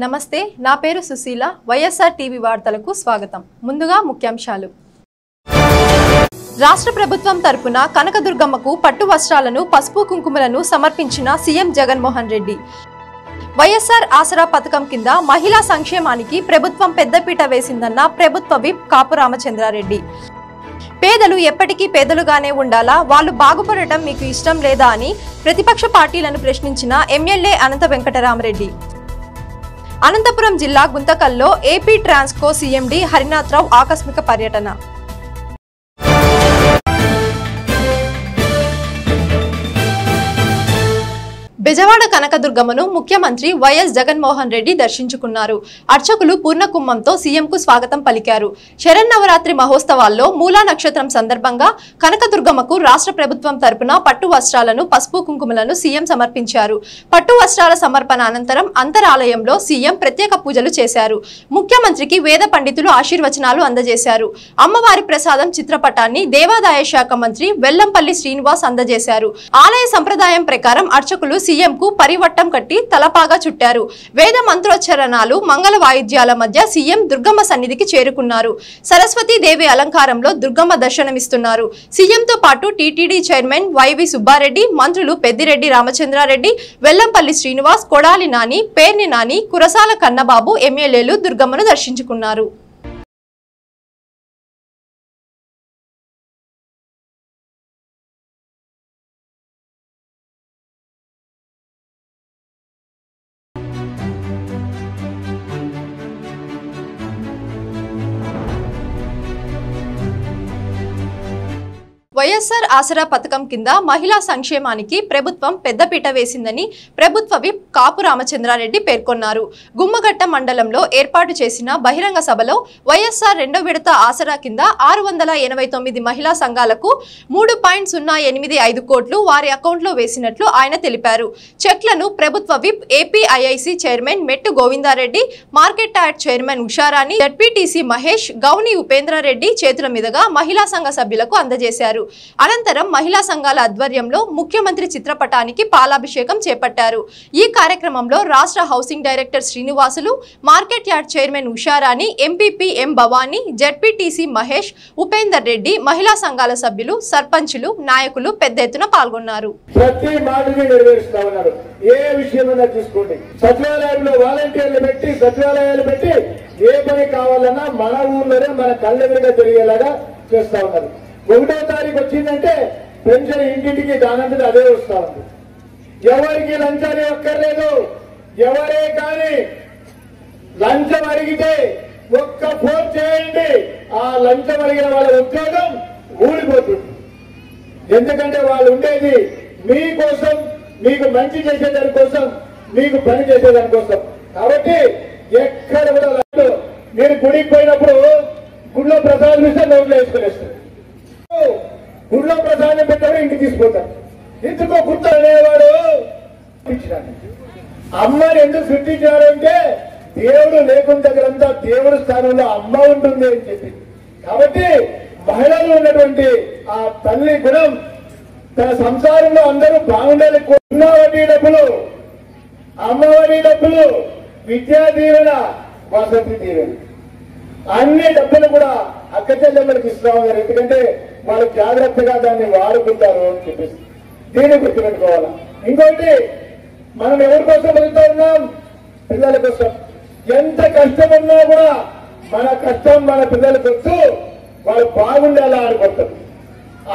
నమస్తే, నా పేరు సుశీల. వైఎస్ఆర్ టీవీ వార్తలకు స్వాగతం. ముందుగా ముఖ్యాంశాలు. రాష్ట్ర ప్రభుత్వం తరపున కనకదుర్గమ్మకు పట్టు వస్త్రాలను, పసుపు కుంకుమలను సమర్పించిన సీఎం జగన్మోహన్ రెడ్డి. వైఎస్ఆర్ ఆసరా పథకం కింద మహిళా సంక్షేమానికి ప్రభుత్వం పెద్దపీట వేసిందన్న ప్రభుత్వ విప్ కాపు రామచంద్రారెడ్డి. పేదలు ఎప్పటికీ పేదలుగానే ఉండాలా, వాళ్ళు బాగుపడటం మీకు ఇష్టం లేదా అని ప్రతిపక్ష పార్టీలను ప్రశ్నించిన ఎమ్మెల్యే అనంత వెంకటరామరెడ్డి. అనంతపురం జిల్లా గుంతకల్లో ఏపీ ట్రాన్స్కో సీఎండీ హరినాథరావు ఆకస్మిక పర్యటన. బెజవాడ కనకదుర్గమ్మను ముఖ్యమంత్రి వైఎస్ జగన్మోహన్ రెడ్డి దర్శించుకున్నారు. అర్చకులు పూర్ణకుంభంతో సీఎంకు స్వాగతం పలికారు. శరన్నవరాత్రి మహోత్సవాల్లో మూలా నక్షత్రం సందర్భంగా కనకదుర్గమ్మకు రాష్ట్ర ప్రభుత్వం తరపున పట్టు వస్త్రాలను, పసుపు కుంకుమలను సీఎం సమర్పించారు. పట్టు వస్త్రాల సమర్పణ అనంతరం అంతరాలయంలో సీఎం ప్రత్యేక పూజలు చేశారు. ముఖ్యమంత్రికి వేద పండితులు ఆశీర్వచనాలు అందజేశారు. అమ్మవారి ప్రసాదం చిత్రపటాన్ని దేవాదాయ శాఖ మంత్రి వెల్లంపల్లి శ్రీనివాస్ అందజేశారు. ఆలయ సంప్రదాయం ప్రకారం అర్చకులు సీఎంకు పరివట్టం కట్టి తలపాగా చుట్టారు. వేద మంత్రోచ్చరణాలు, మంగళ వాయిద్యాల మధ్య సీఎం దుర్గమ్మ సన్నిధికి చేరుకున్నారు. సరస్వతీ దేవి అలంకారంలో దుర్గమ్మ దర్శనమిస్తున్నారు. సీఎంతో పాటు టీటీడీ చైర్మన్ వైవి సుబ్బారెడ్డి, మంత్రులు పెద్దిరెడ్డి రామచంద్రారెడ్డి, వెల్లంపల్లి శ్రీనివాస్, కొడాలి నాని, పేర్ని నాని, కురసాల కన్నబాబు ఎమ్మెల్యేలు దుర్గమ్మను దర్శించుకున్నారు. వైఎస్ఆర్ ఆసరా పథకం కింద మహిళా సంక్షేమానికి ప్రభుత్వం పెద్దపీట వేసిందని ప్రభుత్వ విప్ కాపు రామచంద్రారెడ్డి పేర్కొన్నారు. గుమ్మగట్ట మండలంలో ఏర్పాటు చేసిన బహిరంగ సభలో వైఎస్ఆర్ రెండో విడత ఆసరా కింద 689 మహిళా సంఘాలకు 3.085 కోట్లు వారి అకౌంట్లో వేసినట్లు ఆయన తెలిపారు. చెక్లను ప్రభుత్వ whip APIIC chairman Mettu Govindareddy, market yard chairman Usharani, ZPTC Mahesh, Gouni Upendrareddy చేతుల మీదుగా మహిళా సంఘ సభ్యులకు అందజేశారు. అనంతరం మహిళా సంఘాల ఆధ్వర్యంలో ముఖ్యమంత్రి చిత్రపటానికి పాలాభిషేకం చేపట్టారు. ఈ కార్యక్రమంలో రాష్ట్ర housing director Srinivasulu, market yard chairman Usharani, MPP M Bhavani, ZPTC Mahesh, Upender Reddy, మహిళా సంఘాల సభ్యులు, సర్పంచులు, నాయకులు పెద్ద ఎత్తున పాల్గొన్నారు. ప్రతి మాటని నెరవేరుస్తా ఉన్నారు. ఏ విషయమైనా తీసుకోండి, సచివాలయంలో వాలంటీర్లు పెట్టి, సచివాలయాలు పెట్టి ఏ పని కావాలన్నా మన ఊర్లోనే మన కళ్ళెదురుగా జరిగేలాగా చేస్తా ఉన్నారు. 1వ తారీఖు వచ్చిందంటే పెన్షన్ ఇంటింటికి దానంతటి అదే వస్తా ఉంది. ఎవరికి లంచాలు అక్కర్లేదు. ఎవరే కానీ లంచం అడిగితే ఒక్క ఫోన్ చేయండి, ఆ లంచం అడిగిన వాళ్ళ ఉద్యోగం ఊడిపోతుంది. ఎందుకంటే వాళ్ళు ఉండేది మీకోసం, మీకు మంచి చేసేదాని కోసం, మీకు పని చేసేదాని కోసం. కాబట్టి ఎక్కడ కూడా మీరు గుడికి పోయినప్పుడు గుడిలో ప్రసాదం ఇస్తే నోట్లో వేసుకునేస్తారు. గుడిలో ప్రసాదం పెట్టాడు, ఇంటికి తీసుకుంటారు. ఇందుకో గుర్తు అనేవాడు అమ్మని ఎందుకు సృష్టించాడు అంటే దేవుడు లేకుండా దగ్గరంతా దేవుడి స్థానంలో అమ్మ ఉంటుంది అని చెప్పి. కాబట్టి మహిళలు ఉన్నటువంటి ఆ తల్లి గుణం తన సంసారంలో అందరూ బాగుండాలి. ఉన్న వడ్డీ డబ్బులు, అమ్మ వడ్డీ డబ్బులు, విద్యా దీవెన, వసతి దీవెన, అన్ని డబ్బులు కూడా అక్క చెల్లెమ్మలకు ఇస్తా ఉన్నారు. ఎందుకంటే వాళ్ళు జాగ్రత్తగా దాన్ని వాడుకుంటారు అని చెప్పేసి దీన్ని గుర్తుపెట్టుకోవాలా. ఇంకోటి, మనం ఎవరి కోసం వెళ్తా ఉన్నాం? పిల్లల కోసం. ఎంత కష్టం ఉన్నా కూడా మన కష్టం మన పిల్లలకు వస్తూ వాళ్ళు బాగుండేలా ఆడుకుంటారు.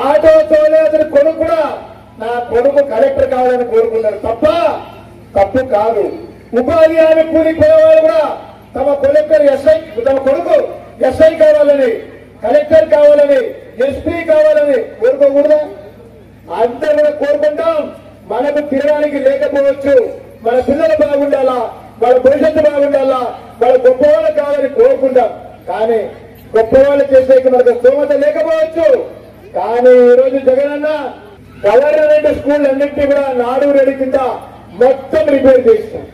ఆటో తోలే అతని కొడుకు కూడా నా కొడుకు కలెక్టర్ కావాలని కోరుకున్నారు. తప్పు కాదు. ఉపాధి హామీ కూలికి పోయేవాళ్ళు కూడా తమ కొడుకు ఎస్ఐ కావాలని, కలెక్టర్ కావాలని, ఎస్పీ కావాలని కోరుకోకూడదా? అందరూ కూడా కోరుకుంటాం. మనకు తినడానికి లేకపోవచ్చు, మన పిల్లలు బాగుండాలా, వాళ్ళ భవిష్యత్తు బాగుండాలా, వాళ్ళ గొప్పవాళ్ళు కావాలని కోరుకుంటాం. కానీ గొప్పవాళ్ళు చేసేకి మనకు స్తోమత లేకపోవచ్చు. కానీ ఈరోజు జగనన్న గవర్నమెంట్ స్కూల్ అన్నింటినీ కూడా నాడు రెడ్డి కింద మొత్తం రిపేర్ చేస్తాం.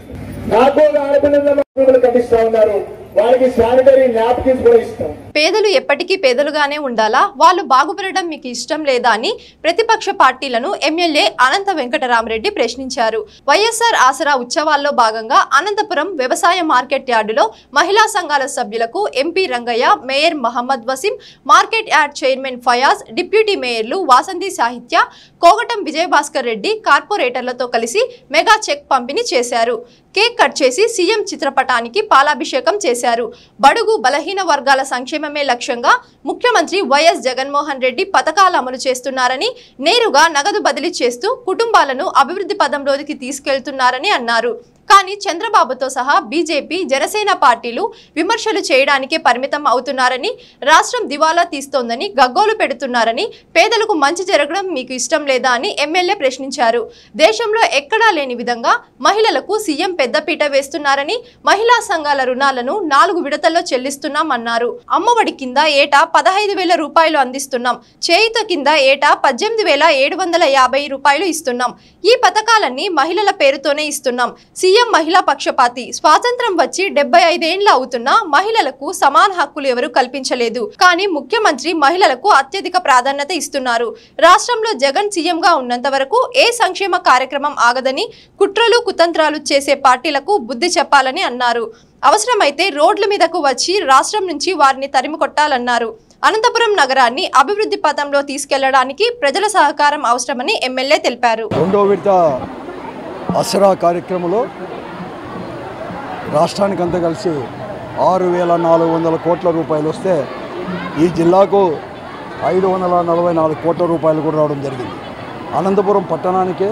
నాకు ఆడపిల్లలు కట్టిస్తా ఉన్నారు. వాళ్ళకి శానిటరీ నాప్కిన్స్ కూడా ఇస్తాం. పేదలు ఎప్పటికీ పేదలుగానే ఉండాలా, వాళ్ళు బాగుపడడం మీకు ఇష్టం లేదా అని ప్రతిపక్ష పార్టీలను ఎమ్మెల్యే అనంత వెంకటరామరెడ్డి ప్రశ్నించారు. వైఎస్ఆర్ ఆసరా ఉత్సవాల్లో భాగంగా అనంతపురం వ్యవసాయ మార్కెట్ యార్డులో మహిళా సంఘాల సభ్యులకు MP Rangaiah, mayor Mohammed Waseem, market yard chairman Fayaz, deputy మేయర్లు వాసంతి సాహిత్య, కోగటం విజయభాస్కర్ రెడ్డి కార్పొరేటర్లతో కలిసి మెగా చెక్ పంపిణీ చేశారు. కేక్ కట్ చేసి సీఎం చిత్రపటానికి పాలాభిషేకం చేశారు. బడుగు బలహీన వర్గాల సంక్షేమమే లక్ష్యంగా ముఖ్యమంత్రి వైఎస్ జగన్మోహన్ రెడ్డి పథకాలు అమలు చేస్తున్నారని, నేరుగా నగదు బదిలీ చేస్తూ కుటుంబాలను అభివృద్ధి పదంలోకి తీసుకెళ్తున్నారని అన్నారు. కానీ చంద్రబాబుతో సహా బీజేపీ, జనసేన పార్టీలు విమర్శలు చేయడానికే పరిమితం అవుతున్నారని, రాష్ట్రం దివాలా తీస్తోందని గగ్గోలు పెడుతున్నారని, పేదలకు మంచి జరగడం మీకు ఇష్టం లేదా అని ఎమ్మెల్యే ప్రశ్నించారు. దేశంలో ఎక్కడా లేని విధంగా మహిళలకు సీఎం పెద్దపీట వేస్తున్నారని, మహిళా సంఘాల రుణాలను 4 విడతల్లో చెల్లిస్తున్నాం అన్నారు. అమ్మఒడి కింద ఏటా 15,000 రూపాయలు అందిస్తున్నాం. చేయుత కింద ఏటా 18,750 రూపాయలు ఇస్తున్నాం. ఈ పథకాలన్నీ మహిళల పేరుతోనే ఇస్తున్నాం. సీఎం మహిళా పక్షపాతి. స్వాతంత్రం వచ్చి 75 ఏళ్లు అవుతున్నా మహిళలకు సమాన హక్కులు ఎవరు కల్పించలేదు. కానీ ముఖ్యమంత్రి మహిళలకు అత్యధిక ప్రాధాన్యత ఇస్తున్నారు. రాష్ట్రంలో జగన్ సీఎంగా ఉన్నంత వరకు ఏ సంక్షేమ కార్యక్రమం ఆగదని, కుట్రలు కుతంత్రాలు చేసే పార్టీలకు బుద్ధి చెప్పాలని అన్నారు. అవసరమైతే రోడ్ల మీదకు వచ్చి రాష్ట్రం నుంచి వారిని తరిమి కొట్టాలన్నారు. అనంతపురం నగరాన్ని అభివృద్ధి పథంలో తీసుకెళ్లడానికి ప్రజల సహకారం అవసరమని ఎమ్మెల్యే తెలిపారు. రెండో విడత ఆసరా కార్యక్రమంలో రాష్ట్రానికంతా కలిసి 6,400 కోట్ల రూపాయలు వస్తే ఈ జిల్లాకు 544 కోట్ల రూపాయలు కూడా రావడం జరిగింది. అనంతపురం పట్టణానికే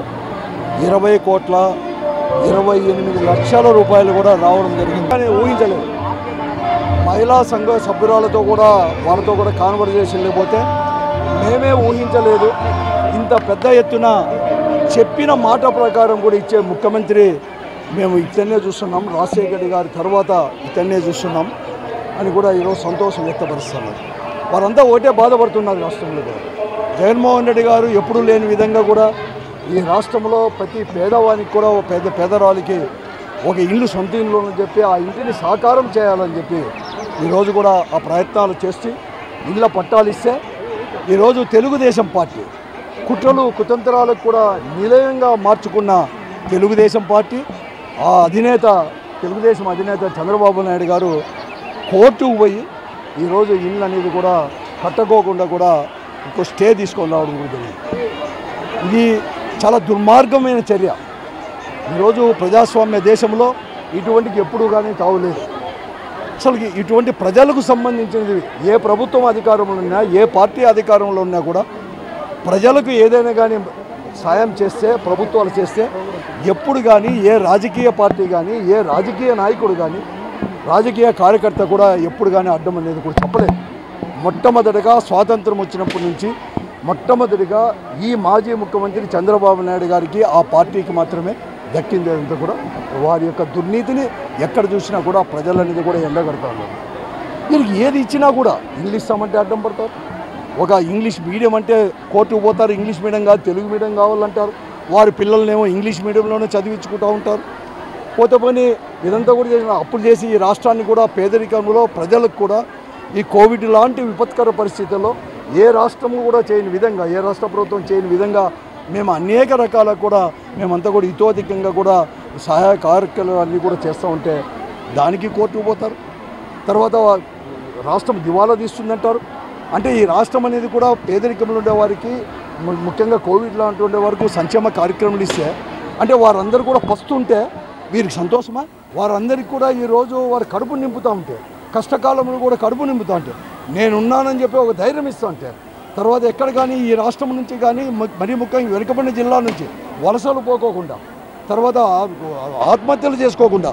20,28 లక్షల రూపాయలు కూడా రావడం జరిగింది. కానీ ఊహించలేదు. మహిళా సంఘ సభ్యురాలతో కూడా వాళ్ళతో కూడా కాన్వర్జేషన్ లేకపోతే మేమే ఊహించలేదు. ఇంత పెద్ద ఎత్తున చెప్పిన మాట ప్రకారం కూడా ఇచ్చే ముఖ్యమంత్రి మేము ఇతన్నే చూస్తున్నాం, రాజశేఖర్ గారి తర్వాత ఇతన్నే చూస్తున్నాం అని కూడా ఈరోజు సంతోషం వ్యక్తపరుస్తున్నారు. వారంతా ఒకటే బాధపడుతున్నారు. రాష్ట్రంలో కూడా జగన్మోహన్ రెడ్డి గారు ఎప్పుడూ లేని విధంగా కూడా ఈ రాష్ట్రంలో ప్రతి పేదవానికి కూడా పేదరాలికి ఒక ఇల్లు, సొంత ఇల్లు అని చెప్పి ఆ ఇంటిని సాకారం చేయాలని చెప్పి ఈరోజు కూడా ఆ ప్రయత్నాలు చేసి ఇళ్ళ పట్టాలు ఇస్తే ఈరోజు తెలుగుదేశం పార్టీ కుట్రలు కుతంత్రాలకు కూడా నిలయంగా మార్చుకున్న తెలుగుదేశం పార్టీ ఆ అధినేత, తెలుగుదేశం అధినేత చంద్రబాబు నాయుడు గారు కోర్టుకు పోయి ఈరోజు ఇల్లు అనేది కూడా కట్టుకోకుండా కూడా ఇంకో స్టే తీసుకొని రావడం కూడా జరిగింది. ఇది చాలా దుర్మార్గమైన చర్య. ఈరోజు ప్రజాస్వామ్య దేశంలో ఇటువంటికి ఎప్పుడూ కానీ తావులేదు. అసలు ఇటువంటి ప్రజలకు సంబంధించినది ఏ ప్రభుత్వం అధికారంలో ఉన్నా, ఏ పార్టీ అధికారంలో ఉన్నా కూడా ప్రజలకు ఏదైనా కానీ సాయం చేస్తే, ప్రభుత్వాలు చేస్తే ఎప్పుడు కానీ ఏ రాజకీయ పార్టీ కానీ, ఏ రాజకీయ నాయకుడు కానీ, రాజకీయ కార్యకర్త కూడా ఎప్పుడు కానీ అడ్డం అనేది కూడా చెప్పలేదు. మొట్టమొదటిగా స్వాతంత్రం వచ్చినప్పటి నుంచి మొట్టమొదటిగా ఈ మాజీ ముఖ్యమంత్రి చంద్రబాబు నాయుడు గారికి, ఆ పార్టీకి మాత్రమే దక్కిందేదంతా కూడా వారి యొక్క దుర్నీతిని ఎక్కడ చూసినా కూడా ప్రజలనేది కూడా ఎండగడతారు. వీరికి ఏది ఇచ్చినా కూడా ఇల్లు ఇస్తామంటే అడ్డం పడతారు. ఒక ఇంగ్లీష్ మీడియం అంటే కోర్టుకు పోతారు. ఇంగ్లీష్ మీడియం కాదు, తెలుగు మీడియం కావాలంటారు. వారి పిల్లలనేమో ఇంగ్లీష్ మీడియంలోనే చదివించుకుంటూ ఉంటారు. పోతే పోనీ ఇదంతా కూడా చేసిన అప్పుడు చేసి ఈ రాష్ట్రాన్ని కూడా పేదరికంలో ప్రజలకు కూడా ఈ కోవిడ్ లాంటి విపత్కర పరిస్థితుల్లో ఏ రాష్ట్రము కూడా చేయని విధంగా, ఏ రాష్ట్ర ప్రభుత్వం చేయని విధంగా మేము అనేక రకాల కూడా మేమంతా కూడా ఇతోధికంగా కూడా సహాయ కార్యక్రమాలు అన్నీ కూడా చేస్తూ ఉంటే దానికి కోర్టుకు పోతారు. తర్వాత రాష్ట్రం దివాలా తీస్తుందంటారు. అంటే ఈ రాష్ట్రం అనేది కూడా పేదరికంలో ఉండేవారికి, ముఖ్యంగా కోవిడ్ లాంటి ఉండే వరకు సంక్షేమ కార్యక్రమాలు ఇస్తే అంటే వారందరూ కూడా పస్తుంటే వీరికి సంతోషమా? వారందరికీ కూడా ఈరోజు వారు కడుపు నింపుతూ ఉంటే, కష్టకాలంలో కూడా కడుపు నింపుతూ ఉంటే, నేనున్నానని చెప్పి ఒక ధైర్యం ఇస్తూ ఉంటే, తర్వాత ఎక్కడ కానీ ఈ రాష్ట్రం నుంచి కానీ మరీ ముఖ్యంగా వెనుకబడిన జిల్లా నుంచి వలసలు పోకోకుండా, తర్వాత ఆత్మహత్యలు చేసుకోకుండా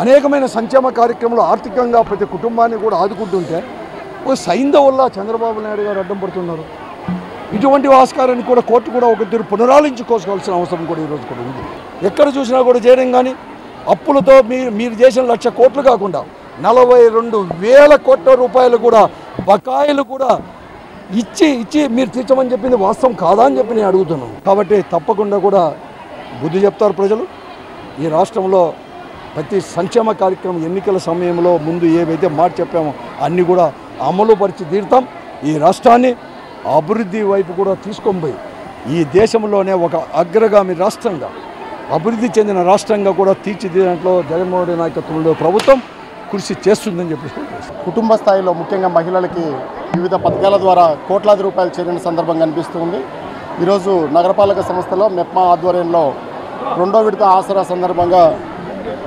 అనేకమైన సంక్షేమ కార్యక్రమాలు ఆర్థికంగా ప్రతి కుటుంబాన్ని కూడా ఆదుకుంటుంటే ఒక సైంధవుల్లా చంద్రబాబు నాయుడు గారు అడ్డం పడుతున్నారు. ఇటువంటి ఆస్కారాన్ని కూడా కోర్టు కూడా ఒక తీరు పునరాలించుకోవాల్సిన అవసరం కూడా ఈరోజు కూడా ఉంది. ఎక్కడ చూసినా కూడా చేయడం కానీ అప్పులతో మీరు చేసిన 1,00,000 కోట్లు కాకుండా 42,000 కోట్ల రూపాయలు కూడా బకాయిలు కూడా ఇచ్చి మీరు తీర్చమని చెప్పింది వాస్తవం కాదా అని చెప్పి నేను అడుగుతున్నాను. కాబట్టి తప్పకుండా కూడా బుద్ధి చెప్తారు ప్రజలు. ఈ రాష్ట్రంలో ప్రతి సంక్షేమ కార్యక్రమం ఎన్నికల సమయంలో ముందు ఏవైతే మాట చెప్పామో అన్నీ కూడా అమలు పరిచి తీరుతాం. ఈ రాష్ట్రాన్ని అభివృద్ధి వైపు కూడా తీసుకొని పోయి ఈ దేశంలోనే ఒక అగ్రగామి రాష్ట్రంగా అభివృద్ధి చెందిన రాష్ట్రంగా కూడా తీర్చిదిద్దడంలో జగన్మోహన్ రెడ్డి నాయకత్వంలో ప్రభుత్వం కృషి చేస్తుందని చెప్పేసి కుటుంబ స్థాయిలో ముఖ్యంగా మహిళలకి వివిధ పథకాల ద్వారా కోట్లాది రూపాయలు చేరిన సందర్భం కనిపిస్తుంది. ఈరోజు నగరపాలక సంస్థలో మెప్మా ఆధ్వర్యంలో 2వ విడత ఆసరా సందర్భంగా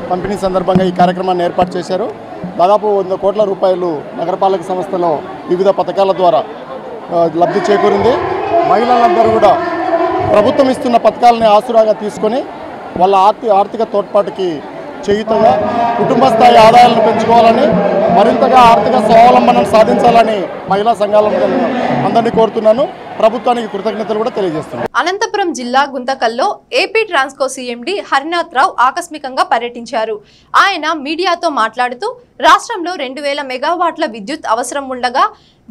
పంపిణీ సందర్భంగా ఈ కార్యక్రమాన్ని ఏర్పాటు చేశారు. దాదాపు 100 కోట్ల రూపాయలు నగరపాలక సంస్థలో వివిధ పథకాల ద్వారా లబ్ధి చేకూరింది. మహిళలందరూ కూడా ప్రభుత్వం ఇస్తున్న పథకాలని ఆసరాగా తీసుకొని వాళ్ళ ఆర్థిక తోడ్పాటుకి చేయుతగా కుటుంబ స్థాయి ఆదాయాలను పెంచుకోవాలని, మరింతగా ఆర్థిక స్వావలంబనం సాధించాలని మహిళా సంఘాల అందరినీ కోరుతున్నాను. ప్రభుత్వానికి కృతజ్ఞతలు కూడా తెలియజేస్తున్నాను. అనంతపురం జిల్లా గుంతకల్లో ఏపీ ట్రాన్స్కో సీఎండీ హరినాథ్ రావు ఆకస్మికంగా పర్యటించారు. ఆయన మీడియాతో మాట్లాడుతూ రాష్ట్రంలో 2000 మెగావాట్ల విద్యుత్ అవసరం ఉండగా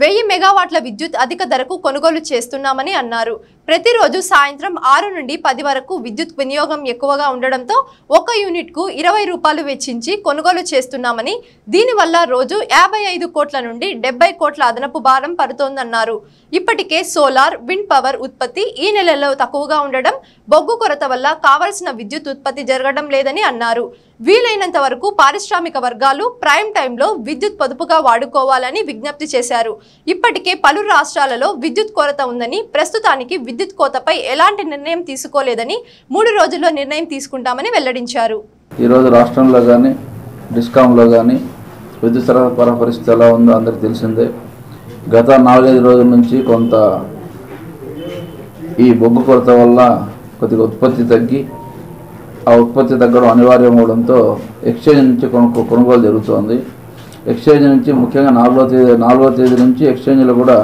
1000 మెగావాట్ల విద్యుత్ అధిక ధరకు కొనుగోలు చేస్తున్నామని అన్నారు. ప్రతిరోజు సాయంత్రం 6 నుండి 10 వరకు విద్యుత్ వినియోగం ఎక్కువగా ఉండడంతో 1 యూనిట్కు 20 రూపాయలు వెచ్చించి కొనుగోలు చేస్తున్నామని, దీనివల్ల రోజు 55 కోట్ల నుండి 70 కోట్ల అదనపు భారం పడుతోందన్నారు. ఇప్పటికే సోలార్, విండ్ పవర్ ఉత్పత్తి ఈ నెలలో తక్కువగా ఉండడం, బొగ్గు కొరత వల్ల కావలసిన విద్యుత్ ఉత్పత్తి జరగడం లేదని అన్నారు. వీలైనంత వరకు పారిశ్రామిక వర్గాలు ప్రైమ్ టైంలో విద్యుత్ పొదుపుగా వాడుకోవాలని విజ్ఞప్తి చేశారు. ఇప్పటికే పలు రాష్ట్రాలలో విద్యుత్ కొరత ఉందని, ప్రస్తుతానికి విద్యుత్ కోతపై ఎలాంటి నిర్ణయం తీసుకోలేదని 3 రోజుల్లో నిర్ణయం తీసుకుంటామని వెల్లడించారు. ఈరోజు రాష్ట్రంలో కానీ డిస్కాంలో కానీ విద్యుత్ సరఫరా పరిస్థితి ఎలా ఉందో అందరికీ తెలిసిందే. గత 4-5 రోజుల నుంచి కొంత ఈ బొగ్గు కొరత వల్ల కొద్దిగా ఉత్పత్తి తగ్గి ఆ ఉత్పత్తి తగ్గడం అనివార్యం అవడంతో ఎక్స్చేంజ్ నుంచి కొనుగోలు జరుగుతోంది. ఎక్స్చేంజ్ నుంచి ముఖ్యంగా 4వ తేదీ నుంచి ఎక్స్చేంజ్లో కూడా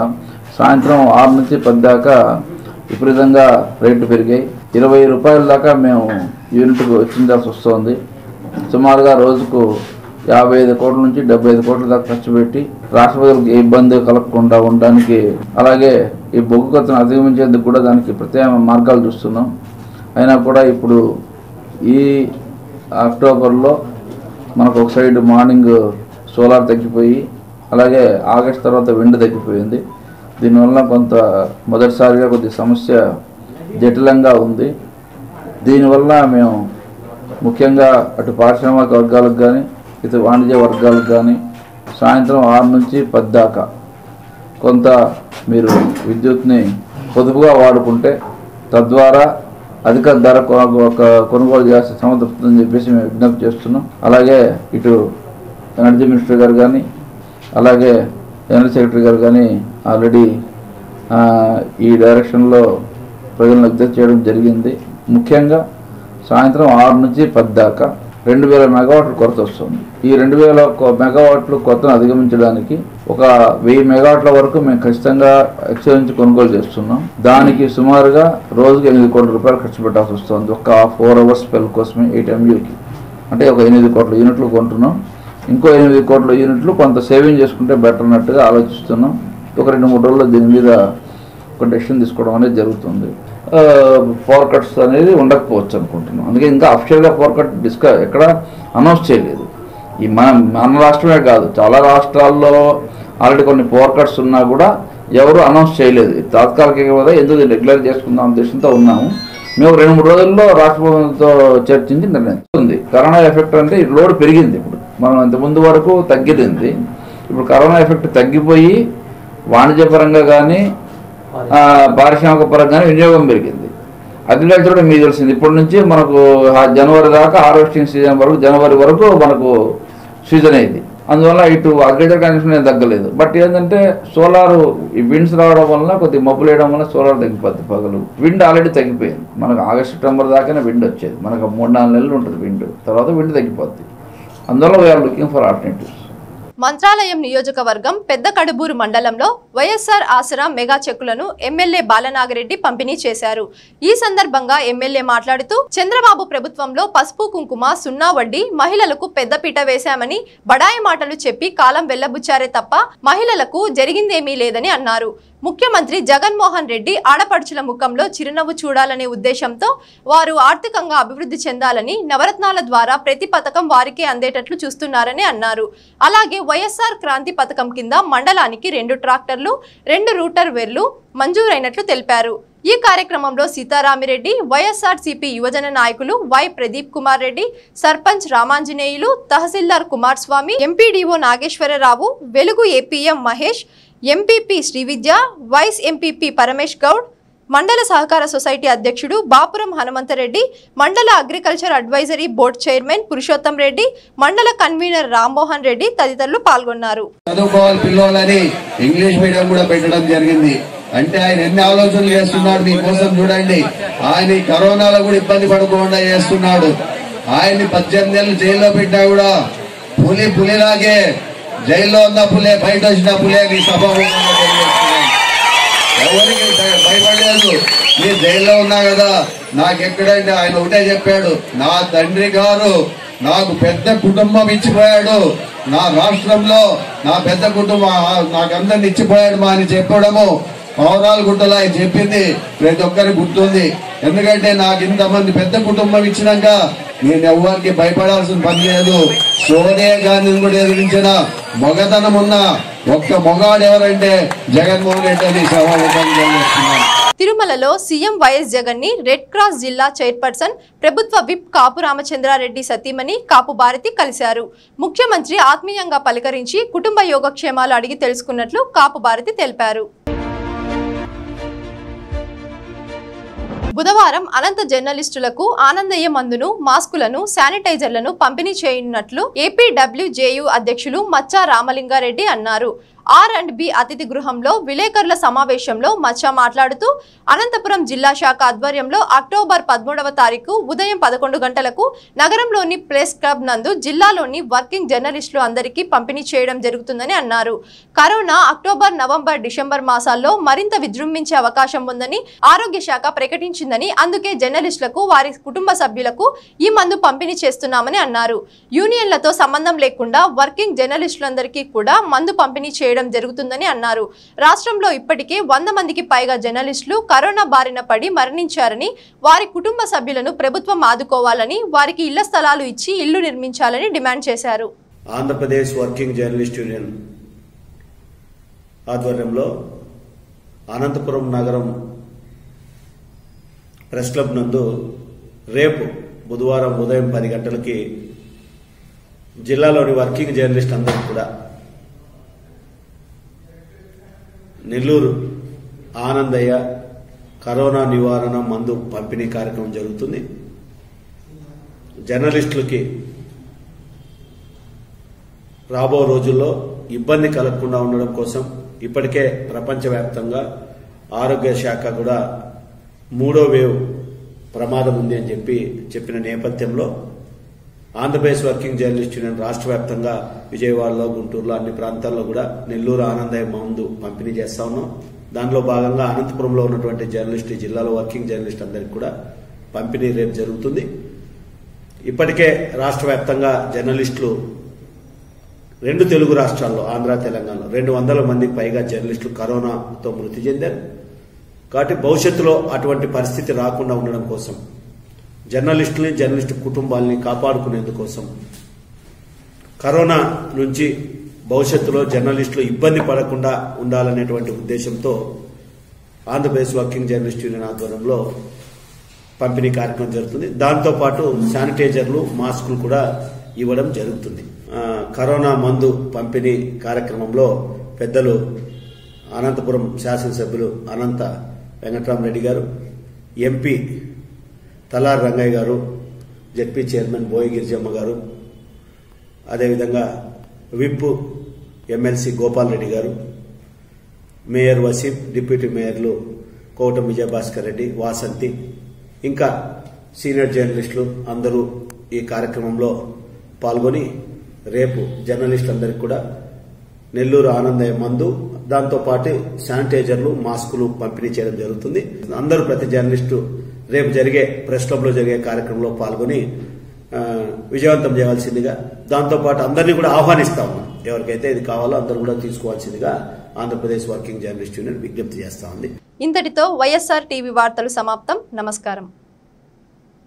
సాయంత్రం 6 నుంచి 10 దాకా విపరీతంగా రేట్లు పెరిగాయి. 20 రూపాయల దాకా మేము యూనిట్కు వెచ్చించాల్సి వస్తుంది. సుమారుగా రోజుకు 55 కోట్ల నుంచి 75 కోట్ల దాకా ఖర్చు పెట్టి రాష్ట్ర ప్రజలకు ఏ ఇబ్బంది కలగకుండా ఉండడానికి, అలాగే ఈ బొగ్గు కొరతను అధిగమించేందుకు కూడా దానికి ప్రత్యేక మార్గాలు చూస్తున్నాం. అయినా కూడా ఇప్పుడు ఈ అక్టోబర్లో మనకు ఒక సైడ్ మార్నింగ్ సోలార్ తగ్గిపోయి, అలాగే ఆగస్ట్ తర్వాత విండ్ తగ్గిపోయింది. దీనివల్ల కొంత మొదటిసారిగా కొద్ది సమస్య జటిలంగా ఉంది. దీనివల్ల మేము ముఖ్యంగా అటు పారిశ్రామిక వర్గాలకు కానీ ఇటు వాణిజ్య వర్గాలకు కానీ సాయంత్రం 6 నుంచి 10 దాకా కొంత మీరు విద్యుత్ని పొదుపుగా వాడుకుంటే తద్వారా అధిక ధర కొనుగోలు చేస్తే సమర్థిస్తుందని చెప్పేసి మేము విజ్ఞప్తి చేస్తున్నాం. అలాగే ఇటు ఎనర్జీ మినిస్టర్ గారు కానీ అలాగే జనరల్ సెక్రటరీ గారు కానీ ఆల్రెడీ ఈ డైరెక్షన్లో ప్రజలను విజ్ఞప్తి చేయడం జరిగింది. ముఖ్యంగా సాయంత్రం 6 నుంచి 10 దాకా 2000 మెగావాట్ల కొరత వస్తుంది. ఈ 2000 మెగావాట్ల కొరతను అధిగమించడానికి ఒక 1000 మెగావాట్ల వరకు మేము ఖచ్చితంగా ఎక్స్చేంజ్ నుంచి కొనుగోలు చేస్తున్నాం. దానికి సుమారుగా రోజుకి 8 కోట్ల రూపాయలు ఖర్చు పెట్టాల్సి వస్తుంది. ఒక 4 అవర్స్ స్పెల్ కోసమే 8 MUకి, అంటే ఒక 8 కోట్ల యూనిట్లు కొంటున్నాం. ఇంకో 8 కోట్ల యూనిట్లు కొంత సేవింగ్ చేసుకుంటే బెటర్ అన్నట్టుగా ఆలోచిస్తున్నాం. ఒక 2-3 రోజుల్లో దీని మీద ఒక డెసిషన్ తీసుకోవడం అనేది జరుగుతుంది. పవర్ కట్స్ అనేది ఉండకపోవచ్చు అనుకుంటున్నాం. అందుకే ఇంకా అఫిషియల్గా పవర్ కట్ ఎక్కడ అనౌన్స్ చేయలేదు. ఈ మన రాష్ట్రమే కాదు, చాలా రాష్ట్రాల్లో ఆల్రెడీ కొన్ని పవర్ కట్స్ ఉన్నా కూడా ఎవరు అనౌన్స్ చేయలేదు. తాత్కాలికంగా కూడా ఎందుకు రెగ్యులర్ చేసుకుందాం ఉద్దేశంతో ఉన్నాము. మేము 2-3 రోజుల్లో రాష్ట్ర ప్రభుత్వంతో చర్చించి నిర్ణయించుకుంది. కరోనా ఎఫెక్ట్ అంటే లోడ్ పెరిగింది. ఇప్పుడు మనం ఇంతకుముందు వరకు తగ్గింది. ఇప్పుడు కరోనా ఎఫెక్ట్ తగ్గిపోయి వాణిజ్యపరంగా కానీ పారిశ్రామిక పరంగానే వినియోగం పెరిగింది. అగ్రికల్చర్ కూడా మీకు తెలిసింది. ఇప్పటి నుంచి మనకు జనవరి దాకా హార్వెస్టింగ్ సీజన్ వరకు, జనవరి వరకు మనకు సీజన్ అయింది. అందువల్ల ఇటు అగ్రికల్చర్ కనెక్షన్ ఏం తగ్గలేదు. బట్ ఏంటంటే సోలార్ ఈ విండ్స్ రావడం వల్ల కొద్దిగా మబ్బులు వేయడం వల్ల సోలార్ తగ్గిపోద్ది. పగలు విండ్ ఆల్రెడీ తగ్గిపోయింది. మనకు ఆగస్ట్ సెప్టెంబర్ దాకానే విండ్ వచ్చేది. మనకు 3-4 నెలలు ఉంటుంది విండ్, తర్వాత విండ్ తగ్గిపోద్ది. అందువల్ల we're looking for alternatives. Mantralayam నియోజకవర్గం పెద్ద కడుబూరు మండలంలో వైఎస్ఆర్ ఆసరా మెగా చెక్కులను ఎమ్మెల్యే బాలనాగిరెడ్డి పంపిణీ చేశారు. ఈ సందర్భంగా ఎమ్మెల్యే మాట్లాడుతూ చంద్రబాబు ప్రభుత్వంలో పసుపు కుంకుమ సున్నా వడ్డీ మహిళలకు పెద్దపీట వేశామని బడాయి మాటలు చెప్పి కాలం వెళ్లబుచ్చారే తప్ప మహిళలకు జరిగిందేమీ లేదని అన్నారు. ముఖ్యమంత్రి జగన్మోహన్ రెడ్డి ఆడపడుచుల ముఖంలో చిరునవ్వు చూడాలనే ఉద్దేశంతో వారు ఆర్థికంగా అభివృద్ధి చెందాలని నవరత్నాల ద్వారా ప్రతి పథకం వారికే అందేటట్లు చూస్తున్నారని అన్నారు. అలాగే వైఎస్ఆర్ క్రాంతి పథకం కింద మండలానికి 2 ట్రాక్టర్లు 2 రూటర్ వేర్లు మంజూరైనట్లు తెలిపారు. ఈ కార్యక్రమంలో సీతారామిరెడ్డి, వైఎస్ఆర్సీపీ యువజన నాయకులు Y Pradeep Kumar Reddy, sarpanch Ramanjaneyulu, tahsildar Kumar Swamy, MPDO Nageswararao, Velugu APM Mahesh, MPP Srividya, vice MPP Paramesh Goud, మండల సహకార సొసైటీ అధ్యక్షుడు బాపురం హనుమంతరెడ్డి, మండల agriculture advisory board chairman Purushotham Reddy, మండల కన్వీనర్ రామ్మోహన్ రెడ్డి తదితరులు పాల్గొన్నారు. ఇంగ్లీష్ మీడియం కూడా పెట్టడం జరిగింది. అంటే ఆయన ఎన్ని ఆలోచనలు చేస్తున్నాడు మీకోసం చూడండి. ఆయన కరోనాలో కూడా ఇబ్బంది పడకుండా చేస్తున్నాడు. ఆయన్ని 18 ఏళ్ళు జైల్లో పెట్టా కూడా పులిలాగే జైల్లో ఉన్న పులే బయట వచ్చిన పులే నీ సభ ఎవరికి భయపడలేదు. నీ జైల్లో ఉన్నా కదా నాకెక్కడంటే ఆయన ఒకటే చెప్పాడు, నా తండ్రి గారు నాకు పెద్ద కుటుంబం ఇచ్చిపోయాడు, నా రాష్ట్రంలో నా పెద్ద కుటుంబం నాకందరిని ఇచ్చిపోయాడు మా అని చెప్పడము పౌరాల గుట్టలో ఆయన చెప్పింది ప్రతి ఒక్కరికి గుర్తుంది. ఎందుకంటే నాకు ఇంతమంది పెద్ద కుటుంబం ఇచ్చినాక నేను ఎవరికి భయపడాల్సిన పని లేదు. సోనియా గాంధీని కూడా ఎదిరించిన మొగతనం ఉన్న ఒక్క మొగాడు ఎవరంటే జగన్మోహన్ రెడ్డి అని సభాముఖంగా చేస్తున్నారు. తిరుమలలో సీఎం వైఎస్ జగన్ ని రెడ్ క్రాస్ జిల్లా చైర్పర్సన్ ప్రభుత్వ విప్ కాపు రామచంద్రారెడ్డి సతీమణి కాపు భారతి కలిశారు. ముఖ్యమంత్రి ఆత్మీయంగా పలకరించి కుటుంబ యోగక్షేమాలు అడిగి తెలుసుకున్నట్లు కాపు భారతి తెలిపారు. బుధవారం అనంత జర్నలిస్టులకు ఆనందయ్య మందును, మాస్కులను, శానిటైజర్లను పంపిణీ చేయనున్నట్లు ఏపీడబ్ల్యూజేయు అధ్యక్షులు మచ్చా రామలింగారెడ్డి అన్నారు. R&B అతిథి గృహంలో విలేకరుల సమావేశంలో మచ్చా మాట్లాడుతూ అనంతపురం జిల్లా శాఖ ఆధ్వర్యంలో అక్టోబర్ 13వ తారీఖు ఉదయం 11 గంటలకు నగరంలోని ప్రెస్ క్లబ్ నందు జిల్లాలోని వర్కింగ్ జర్నలిస్టులు అందరికీ పంపిణీ చేయడం జరుగుతుందని అన్నారు. కరోనా అక్టోబర్, నవంబర్, డిసెంబర్ మాసాల్లో మరింత విజృంభించే అవకాశం ఉందని ఆరోగ్య శాఖ ప్రకటించిందని, అందుకే జర్నలిస్టులకు వారి కుటుంబ సభ్యులకు ఈ మందు పంపిణీ చేస్తున్నామని అన్నారు. యూనియన్లతో సంబంధం లేకుండా వర్కింగ్ జర్నలిస్టులందరికీ కూడా మందు పంపిణీ చేయడం జరుగుతుందని అన్నారు. రాష్ట్రంలో ఇప్పటికే 100 మందికి పైగా జర్నలిస్టులు కరోనా బారిన పడి మరణించారని, వారి కుటుంబ సభ్యులను ప్రభుత్వం ఆదుకోవాలని, వారికి ఇళ్ల స్థలాలు ఇచ్చి ఇళ్లు నిర్మించాలని డిమాండ్ చేశారు. ఆంధ్రప్రదేశ్ వర్కింగ్ జర్నలిస్ట్ యూనియన్ ఆధ్వర్యంలో అనంతపురం నగరం ప్రెస్ క్లబ్ నందు రేపు బుధవారం ఉదయం 10 గంటలకి జిల్లాలోని వర్కింగ్ జర్నలిస్ట్ అందరికీ కూడా నెల్లూరు ఆనందయ్య కరోనా నివారణ మందు పంపిణీ కార్యక్రమం జరుగుతుంది. జర్నలిస్టులకి రాబో రోజుల్లో ఇబ్బంది కలగకుండా ఉండడం కోసం ఇప్పటికే ప్రపంచవ్యాప్తంగా ఆరోగ్య శాఖ కూడా 3వ వేవ్ ప్రమాదం ఉంది అని చెప్పిన నేపథ్యంలో ఆంధ్రప్రదేశ్ వర్కింగ్ జర్నలిస్ట్ యూనియన్ రాష్ట్ర వ్యాప్తంగా విజయవాడలో, గుంటూరులో అన్ని ప్రాంతాల్లో కూడా నెల్లూరు ఆనందయ్య మందు పంపిణీ చేస్తా ఉన్నాం. దానిలో భాగంగా అనంతపురంలో ఉన్నటువంటి జర్నలిస్ట్, జిల్లాలో వర్కింగ్ జర్నలిస్ట్ అందరికీ కూడా పంపిణీ రేపు జరుగుతుంది. ఇప్పటికే రాష్ట్ర వ్యాప్తంగా జర్నలిస్టులు 2 తెలుగు రాష్ట్రాల్లో ఆంధ్ర, తెలంగాణలో 200 మందికి పైగా జర్నలిస్టులు కరోనాతో మృతి చెందారు. కాబట్టి భవిష్యత్తులో అటువంటి పరిస్థితి రాకుండా ఉండడం కోసం, జర్నలిస్టులని, జర్నలిస్టు కుటుంబాలని కాపాడుకునేందుకోసం, కరోనా నుంచి భవిష్యత్తులో జర్నలిస్టులు ఇబ్బంది పడకుండా ఉండాలనేటువంటి ఉద్దేశంతో ఆంధ్రప్రదేశ్ వర్కింగ్ జర్నలిస్ట్ యూనియన్ ఆధ్వర్యంలో పంపిణీ కార్యక్రమం జరుగుతుంది. దాంతోపాటు శానిటైజర్లు, మాస్కులు కూడా ఇవ్వడం జరుగుతుంది. కరోనా మందు పంపిణీ కార్యక్రమంలో పెద్దలు అనంతపురం శాసనసభ్యులు అనంత వెంకటరామరెడ్డి గారు, ఎంపీ తలారి రంగయ్య గారు, జెడ్పీ చైర్మన్ బోయి గిరిజమ్మ గారు, అదేవిధంగా విప్ ఎమ్మెల్సీ గోపాల్ రెడ్డి గారు, మేయర్ వసీం, డిప్యూటీ మేయర్లు కోటం విజయభాస్కర్ రెడ్డి, వాసంతి, ఇంకా సీనియర్ జర్నలిస్టులు అందరూ ఈ కార్యక్రమంలో పాల్గొని రేపు జర్నలిస్టులందరికీ కూడా నెల్లూరు ఆనందయ్య మందు, దాంతోపాటు శానిటైజర్లు, మాస్కులు పంపిణీ చేయడం జరుగుతుంది. అందరూ ప్రతి జర్నలిస్టు రేపు జరిగే ప్రెస్ క్లబ్ లో జరిగే కార్యక్రమంలో పాల్గొని విజయవంతం చేయవలసిందిగా, దాంతోపాటు అందరినీ కూడా ఆహ్వానిస్తా ఉన్నాం. ఎవరికైతే ఇది కావాలో అందరూ కూడా తీసుకోవాల్సిందిగా ఆంధ్రప్రదేశ్ వర్కింగ్ జర్నలిస్ట్ యూనియన్ విజ్ఞప్తి చేస్తా ఉంది. ఇంతటితో వైఎస్ఆర్ టీవీ వార్తలు సమాప్తం. నమస్కారం.